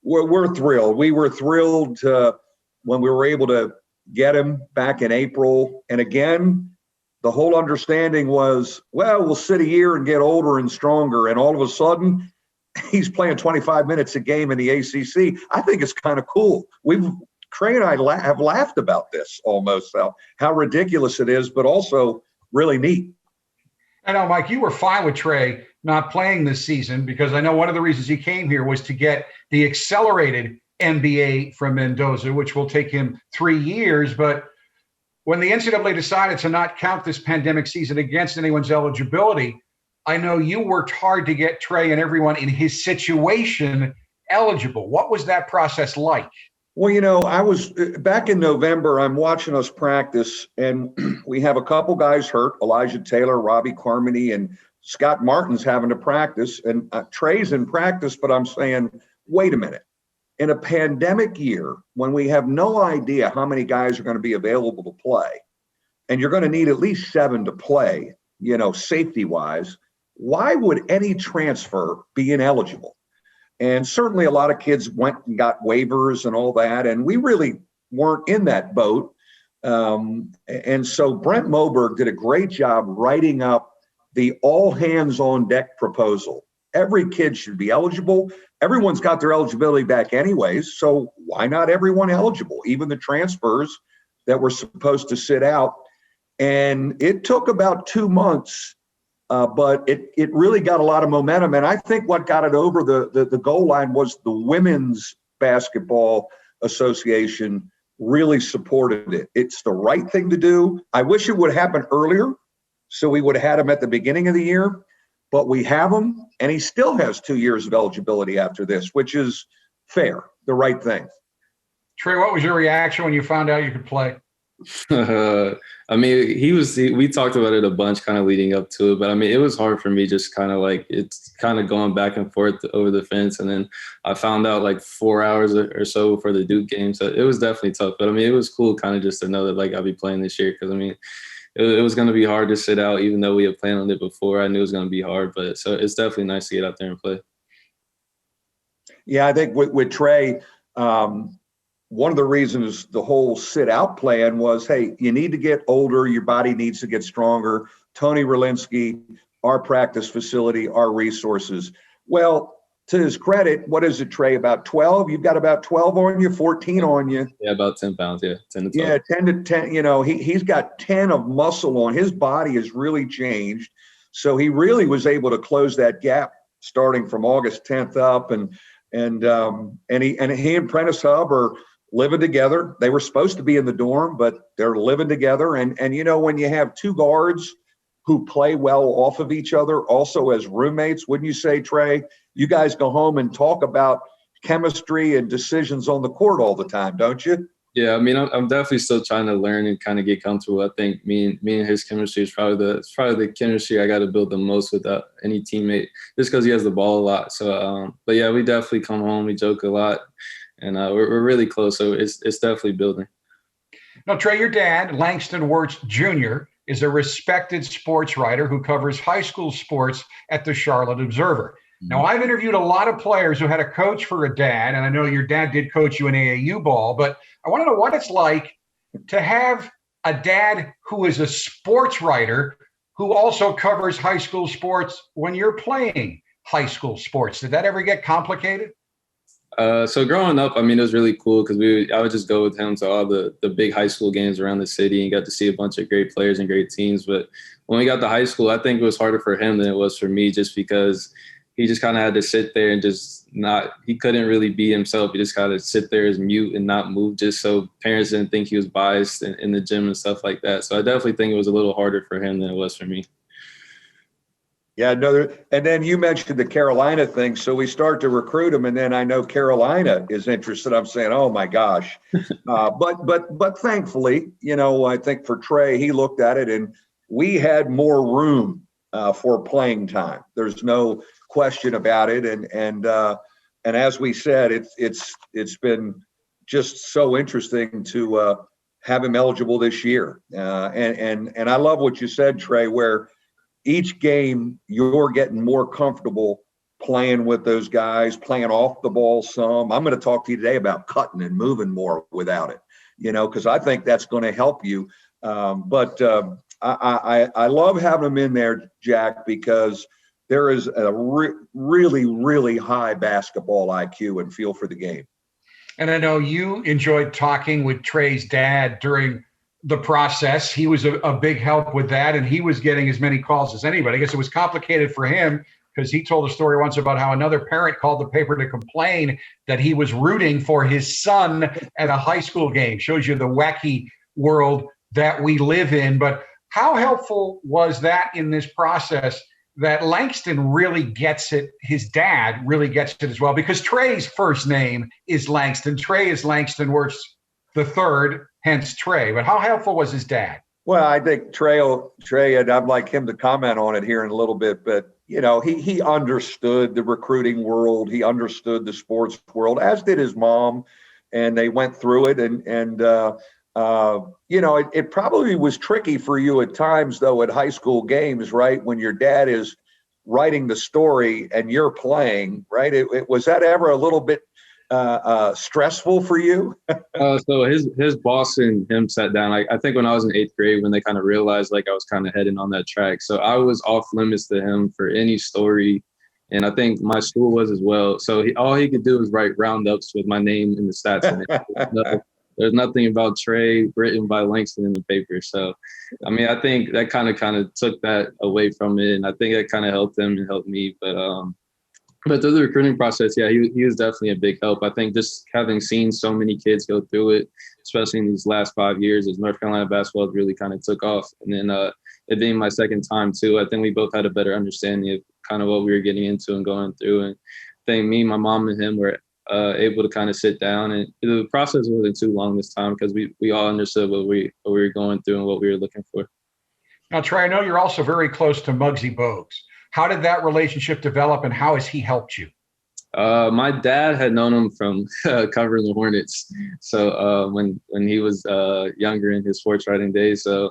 we're thrilled. We were thrilled when we were able to get him back in April. And again, the whole understanding was, well, we'll sit a year and get older and stronger. And all of a sudden, he's playing 25 minutes a game in the ACC. I think it's kind of cool. Trey and I have laughed about this almost, how ridiculous it is, but also really neat. I know, Mike, you were fine with Trey not playing this season because I know one of the reasons he came here was to get the accelerated MBA from Mendoza, which will take him 3 years. But when the NCAA decided to not count this pandemic season against anyone's eligibility, I know you worked hard to get Trey and everyone in his situation eligible. What was that process like? Well, I was back in November, I'm watching us practice, and we have a couple guys hurt, Elijah Taylor, Robbie Carmody, and Scott Martin's having to practice, and Trey's in practice, but I'm saying, wait a minute. In a pandemic year, when we have no idea how many guys are going to be available to play, and you're going to need at least 7 to play, safety-wise, why would any transfer be ineligible? And certainly a lot of kids went and got waivers and all that, and we really weren't in that boat. And so Brent Moberg did a great job writing up the all-hands-on-deck proposal. Every kid should be eligible. Everyone's got their eligibility back anyways, so why not everyone eligible, even the transfers that were supposed to sit out? And it took about 2 months. But it really got a lot of momentum. And I think what got it over the goal line was the Women's Basketball Association really supported it. It's the right thing to do. I wish it would happen earlier, so we would have had him at the beginning of the year. But we have him, and he still has 2 years of eligibility after this, which is fair, the right thing. Trey, what was your reaction when you found out you could play? I mean, we talked about it a bunch kind of leading up to it, but I mean, it was hard for me, just kind of like, it's kind of going back and forth over the fence. And then I found out like 4 hours or so for the Duke game. So it was definitely tough, but I mean, it was cool kind of just to know that like I'll be playing this year. Cause I mean, it was going to be hard to sit out, even though we had planned on it before. I knew it was going to be hard, but so it's definitely nice to get out there and play. Yeah, I think with Trey, one of the reasons the whole sit-out plan was, hey, you need to get older. Your body needs to get stronger. Tony Rolinski, our practice facility, our resources. Well, to his credit, what is it, Trey, about 12? You've got about 12 on you, 14 on you. Yeah, about 10 pounds, yeah, 10 to 12. Yeah, 10 to 10. He's got 10 of muscle on. His body has really changed. So he really was able to close that gap starting from August 10th up. And he and Prentice Hub are living together. They were supposed to be in the dorm, but they're living together. And when you have 2 guards who play well off of each other, also as roommates, wouldn't you say, Trey, you guys go home and talk about chemistry and decisions on the court all the time, don't you? Yeah, I mean, I'm definitely still trying to learn and kind of get comfortable. I think me and his chemistry is probably the chemistry I got to build the most without any teammate, just because he has the ball a lot. So, but yeah, we definitely come home, we joke a lot. and we're really close. So it's definitely building. Now, Trey, your dad, Langston Wirtz Jr., is a respected sports writer who covers high school sports at the Charlotte Observer. Now, I've interviewed a lot of players who had a coach for a dad, and I know your dad did coach you in AAU ball, but I want to know what it's like to have a dad who is a sports writer who also covers high school sports when you're playing high school sports. Did that ever get complicated? So growing up, I mean, it was really cool because I would just go with him to all the big high school games around the city and got to see a bunch of great players and great teams. But when we got to high school, I think it was harder for him than it was for me, just because he just kind of had to sit there and he couldn't really be himself. He just kind of sit there as mute and not move, just so parents didn't think he was biased in the gym and stuff like that. So I definitely think it was a little harder for him than it was for me. Yeah, and then you mentioned the Carolina thing. So we start to recruit him, and then I know Carolina is interested. I'm saying, oh my gosh. But thankfully, I think for Trey, he looked at it and we had more room for playing time. There's no question about it. And as we said, it's been just so interesting to have him eligible this year. And I love what you said, Trey, where each game you're getting more comfortable playing with those guys, playing off the ball some. I'm going to talk to you today about cutting and moving more without it, because I think that's going to help you. But I love having them in there, Jack, because there is a really, really high basketball IQ and feel for the game. And I know you enjoyed talking with Trey's dad during the process. He was a big help with that, and he was getting as many calls as anybody. I guess it was complicated for him because he told a story once about how another parent called the paper to complain that he was rooting for his son at a high school game. Shows you the wacky world that we live in. But how helpful was that in this process that Langston really gets it? His dad really gets it as well, because Trey's first name is Langston. Trey is Langston Wirtz the third, hence Trey. But how helpful was his dad? Well, I think Trey, and I'd like him to comment on it here in a little bit, but he understood the recruiting world. He understood the sports world, as did his mom, and they went through it. It probably was tricky for you at times, though, at high school games, right? When your dad is writing the story and you're playing, right? Was that ever a little bit stressful for you? So his boss and him sat down. I think when I was in 8th grade, when they kind of realized I was kind of heading on that track. So I was off limits to him for any story, and I think my school was as well. So all he could do was write roundups with my name in the stats in it. There's nothing about Trey written by Langston in the paper. So, I mean, I think that kind of took that away from it, and I think that kind of helped him and helped me. But through the recruiting process, yeah, he was definitely a big help. I think just having seen so many kids go through it, especially in these last 5 years, as North Carolina basketball really kind of took off. And then it being my second time too, I think we both had a better understanding of kind of what we were getting into and going through. And I think me, my mom, and him were able to kind of sit down, and the process wasn't too long this time because we all understood what we were going through and what we were looking for. Now, Trey, I know you're also very close to Muggsy Bogues. How did that relationship develop, and how has he helped you? My dad had known him from covering the Hornets. So when he was younger in his sports writing days, so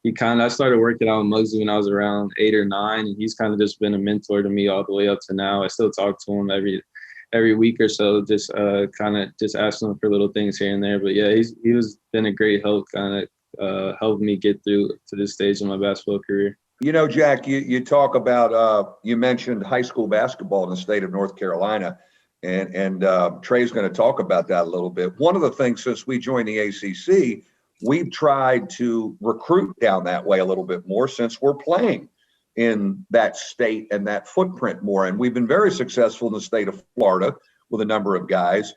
I started working out with Muggsy when I was around 8 or 9, and he's kind of just been a mentor to me all the way up to now. I still talk to him every week or so, just asking him for little things here and there. But yeah, he was been a great help, kind of helping me get through to this stage in my basketball career. Jack, you talk about, you mentioned high school basketball in the state of North Carolina, and Trey's going to talk about that a little bit. One of the things since we joined the ACC, we've tried to recruit down that way a little bit more since we're playing in that state and that footprint more. And we've been very successful in the state of Florida with a number of guys,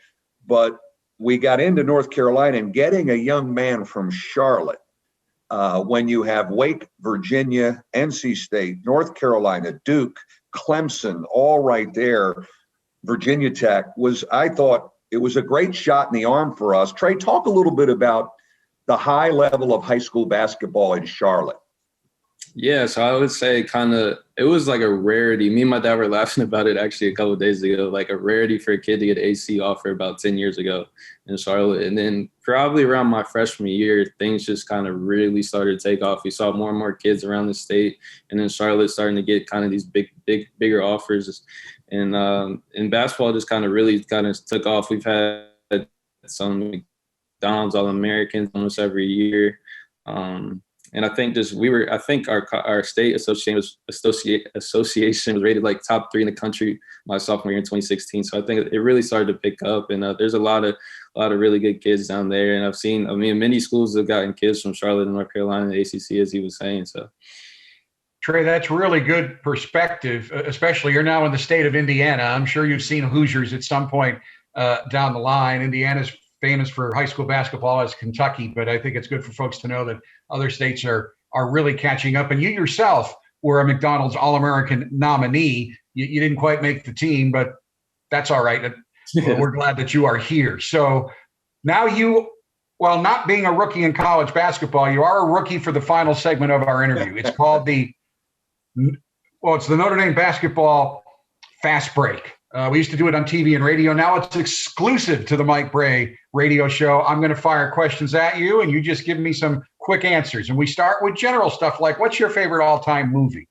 but we got into North Carolina, and getting a young man from Charlotte, when you have Wake, Virginia, NC State, North Carolina, Duke, Clemson, all right there, Virginia Tech, I thought it was a great shot in the arm for us. Trey, talk a little bit about the high level of high school basketball in Charlotte. Yeah, so I would say it was like a rarity. Me and my dad were laughing about it actually a couple of days ago, like a rarity for a kid to get an AC offer about 10 years ago in Charlotte. And then probably around my freshman year, things just kind of really started to take off. We saw more and more kids around the state, and then Charlotte starting to get kind of these bigger offers. And basketball just really took off. We've had some McDonald's All-Americans almost every year. And I think our state association was rated like top 3 in the country my sophomore year in 2016. So I think it really started to pick up, and there's a lot of really good kids down there. And many schools have gotten kids from Charlotte and North Carolina and the ACC, as he was saying. So, Trey, that's really good perspective, especially you're now in the state of Indiana. I'm sure you've seen Hoosiers at some point down the line. Indiana's famous for high school basketball as Kentucky, but I think it's good for folks to know that other states are really catching up. And you yourself were a McDonald's All-American nominee. You didn't quite make the team, but that's all right. We're glad that you are here. So now not being a rookie in college basketball, you are a rookie for the final segment of our interview. It's called it's the Notre Dame basketball fast break. We used to do it on TV and radio. Now it's exclusive to the Mike Brey radio show. I'm going to fire questions at you, and you just give me some quick answers. And we start with general stuff like, what's your favorite all-time movie?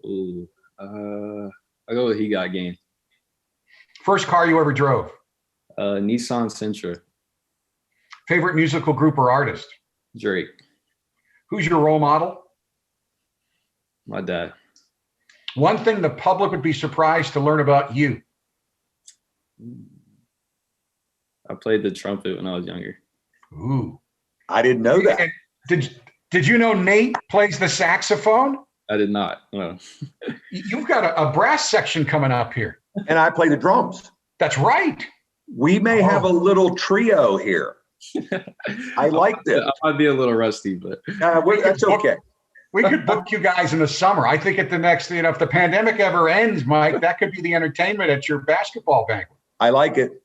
Ooh, I'll go with He Got Game. First car you ever drove? Nissan Sentra. Favorite musical group or artist? Drake. Who's your role model? My dad. One thing the public would be surprised to learn about you. I played the trumpet when I was younger. Ooh. I didn't know that. And did you know Nate plays the saxophone? I did not. No. You've got a brass section coming up here. And I play the drums. That's right. We may have a little trio here. I like this. I might be a little rusty, but that's okay. We could book you guys in the summer. I think at the next, if the pandemic ever ends, Mike, that could be the entertainment at your basketball banquet. I like it.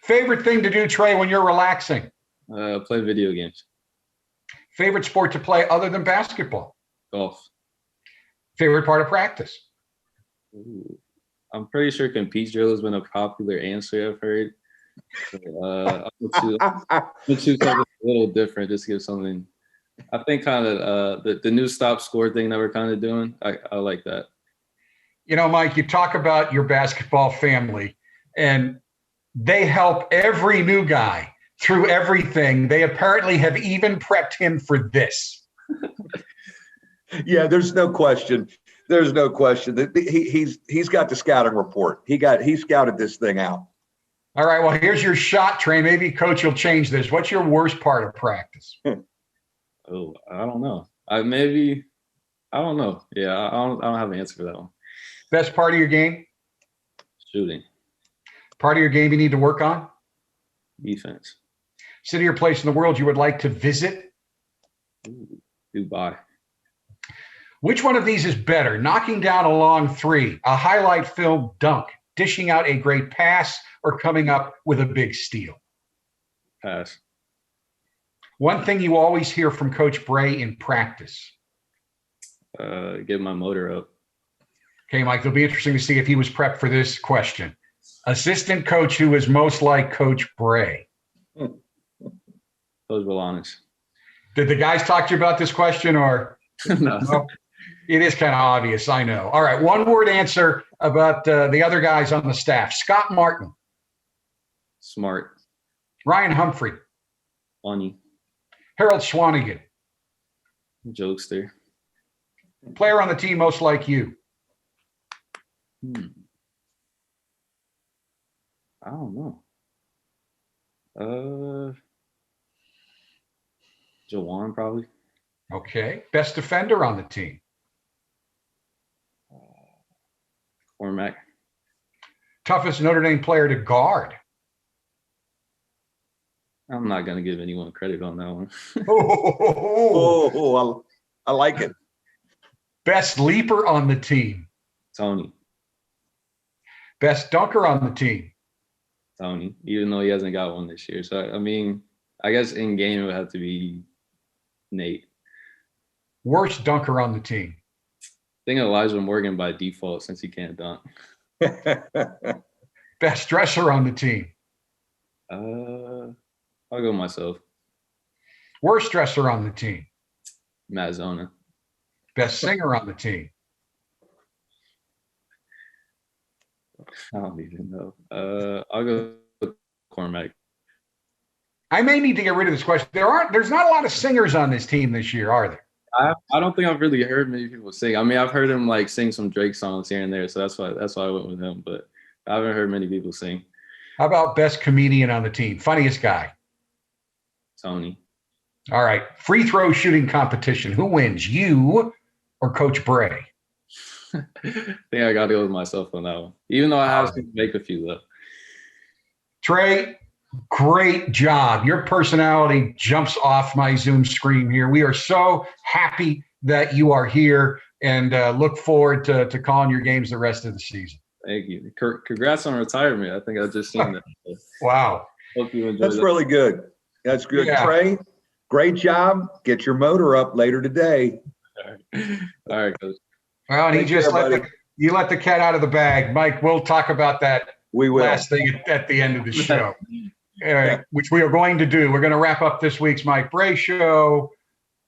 Favorite thing to do, Trey, when you're relaxing? Play video games. Favorite sport to play other than basketball? Golf. Favorite part of practice? Ooh. I'm pretty sure compete drill has been a popular answer I've heard. So, I'm going to choose something a little different, just to give something. I think kind of the new stop score thing that we're kind of doing. I like that. Mike, you talk about your basketball family, and they help every new guy through everything. They apparently have even prepped him for this. Yeah, there's no question. There's no question that he's got the scouting report. He scouted this thing out. All right. Well, here's your shot, Trey. Maybe coach will change this. What's your worst part of practice? Oh, I don't know. I don't know. Yeah, I don't have an answer for that one. Best part of your game? Shooting. Part of your game you need to work on? Defense. City or place in the world you would like to visit? Ooh, Dubai. Which one of these is better? Knocking down a long three, a highlight film dunk, dishing out a great pass, or coming up with a big steal? Pass. One thing you always hear from Coach Brey in practice? Get my motor up. Okay, Mike, it'll be interesting to see if he was prepped for this question. Assistant coach who is most like Coach Brey? Coach Bolanis. Did the guys talk to you about this question, or? No. No? It is kind of obvious, I know. All right, one word answer about the other guys on the staff. Scott Martin. Smart. Ryan Humphrey. Funny. Harold Swanigan. Jokester. Player on the team most like you? I don't know. Jawan probably. Okay. Best defender on the team? Cormac. Toughest Notre Dame player to guard? I'm not going to give anyone credit on that one. I like it. Best leaper on the team? Tony. Best dunker on the team? Tony, even though he hasn't got one this year. So, I guess in game it would have to be Nate. Worst dunker on the team. I think Elijah Morgan by default since he can't dunk. Best dresser on the team. I'll go myself. Worst dresser on the team. Matt Zona. Best singer on the team. I don't even know. I'll go with Cormac. I may need to get rid of this question. There's not a lot of singers on this team this year, are there? I don't think I've really heard many people sing. I mean, I've heard him like sing some Drake songs here and there, so that's why I went with him. But I haven't heard many people sing. How about best comedian on the team? Funniest guy? Tony. All right. Free throw shooting competition. Who wins, you or Coach Brey? I think I got to go with myself on that one, even though I have to make a few though. Trey, great job. Your personality jumps off my Zoom screen here. We are so happy that you are here and look forward to calling your games the rest of the season. Thank you. Congrats on retirement. I think I just seen that. Wow. Hope you enjoy That's really good. That's good. Yeah. Trey, great job. Get your motor up later today. All right, Coach. Well, and he just let the cat out of the bag. Mike, we'll talk about that last thing at the end of the show, which we are going to do. We're going to wrap up this week's Mike Brey Show.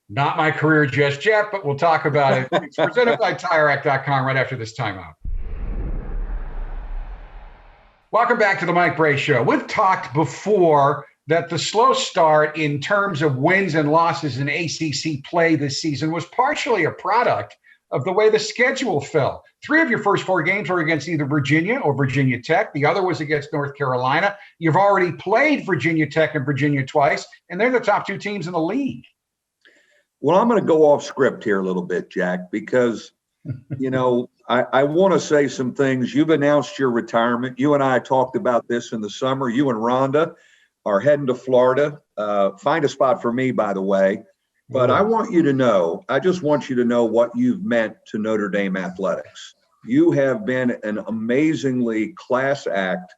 Not my career just yet, but we'll talk about it. It's presented by TireRack.com right after this timeout. Welcome back to the Mike Brey Show. We've talked before that the slow start in terms of wins and losses in ACC play this season was partially a product of the way the schedule fell. 3 of your first 4 games were against either Virginia or Virginia Tech. The other was against North Carolina. You've already played Virginia Tech and Virginia twice, and they're the top 2 teams in the league. Well, I'm going to go off script here a little bit, Jack, because, I want to say some things. You've announced your retirement. You and I talked about this in the summer. You and Rhonda are heading to Florida. Find a spot for me, by the way. But I just want you to know what you've meant to Notre Dame athletics. You have been an amazingly class act,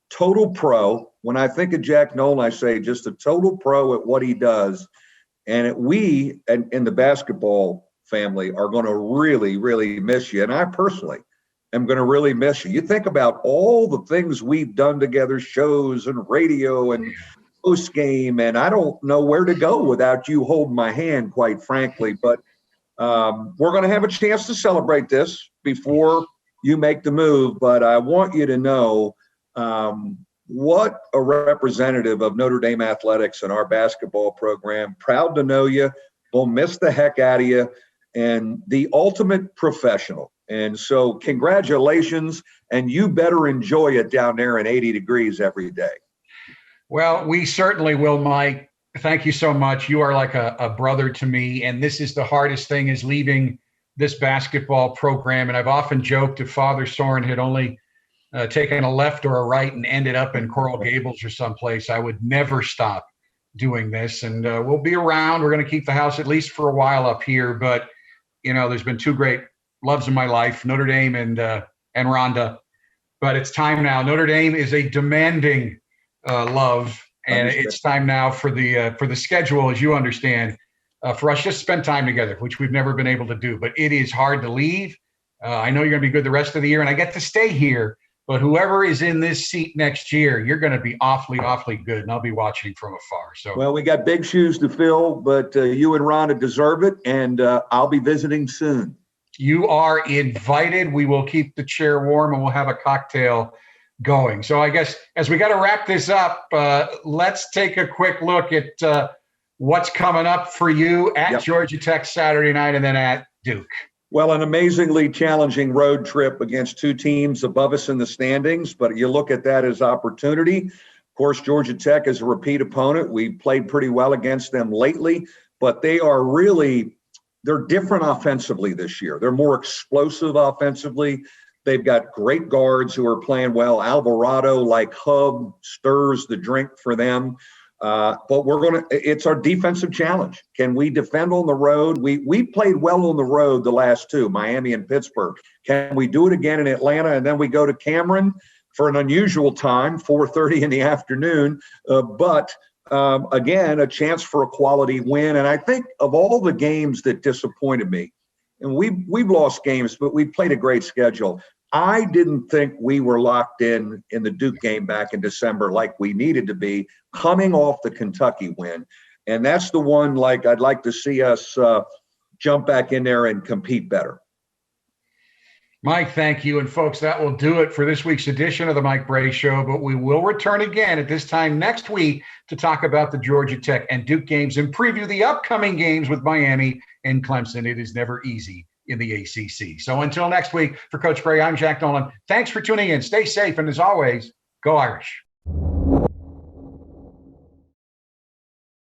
total pro. When I think of Jack Nolan, I say just a total pro at what he does. And we in the basketball family are going to really, really miss you. And I personally am going to really miss you. You think about all the things we've done together, shows and radio and post game, and I don't know where to go without you holding my hand, quite frankly. But we're going to have a chance to celebrate this before you make the move. But I want you to know what a representative of Notre Dame athletics and our basketball program. Proud to know you. We'll miss the heck out of you. And the ultimate professional. And so congratulations, and you better enjoy it down there in 80 degrees every day. Well, we certainly will, Mike. Thank you so much. You are like a brother to me, and this is the hardest thing, is leaving this basketball program. And I've often joked if Father Soren had only taken a left or a right and ended up in Coral Gables or someplace, I would never stop doing this. And we'll be around. We're going to keep the house at least for a while up here, but there's been 2 great loves in my life, Notre Dame and Rhonda. But it's time now. Notre Dame is a demanding love, and it's time now for the schedule, as you understand, for us just to spend time together, which we've never been able to do. But it is hard to leave. I know you're going to be good the rest of the year, and I get to stay here. But whoever is in this seat next year, you're going to be awfully, awfully good, and I'll be watching from afar. So, well, we got big shoes to fill, but you and Rhonda deserve it, and I'll be visiting soon. You are invited. We will keep the chair warm, and we'll have a cocktail going. So I guess as we got to wrap this up, let's take a quick look at what's coming up for you at Georgia Tech Saturday night and then at Duke. Well, an amazingly challenging road trip against 2 teams above us in the standings, but you look at that as opportunity. Of course, Georgia Tech is a repeat opponent. We played pretty well against them lately, but they're different offensively this year. They're more explosive offensively. They've got great guards who are playing well. Alvarado, like Hub, stirs the drink for them. But it's our defensive challenge. Can we defend on the road? We played well on the road the last 2, Miami and Pittsburgh. Can we do it again in Atlanta? And then we go to Cameron for an unusual time, 4:30 in the afternoon. But Again, a chance for a quality win. And I think of all the games that disappointed me, and we've lost games, but we played a great schedule. I didn't think we were locked in the Duke game back in December like we needed to be, coming off the Kentucky win. And that's the one, like, I'd like to see us jump back in there and compete better. Mike, thank you. And folks, that will do it for this week's edition of the Mike Brey Show. But we will return again at this time next week to talk about the Georgia Tech and Duke games and preview the upcoming games with Miami and Clemson. It is never easy in the ACC. So until next week, for Coach Brey, I'm Jack Nolan. Thanks for tuning in. Stay safe. And as always, go Irish.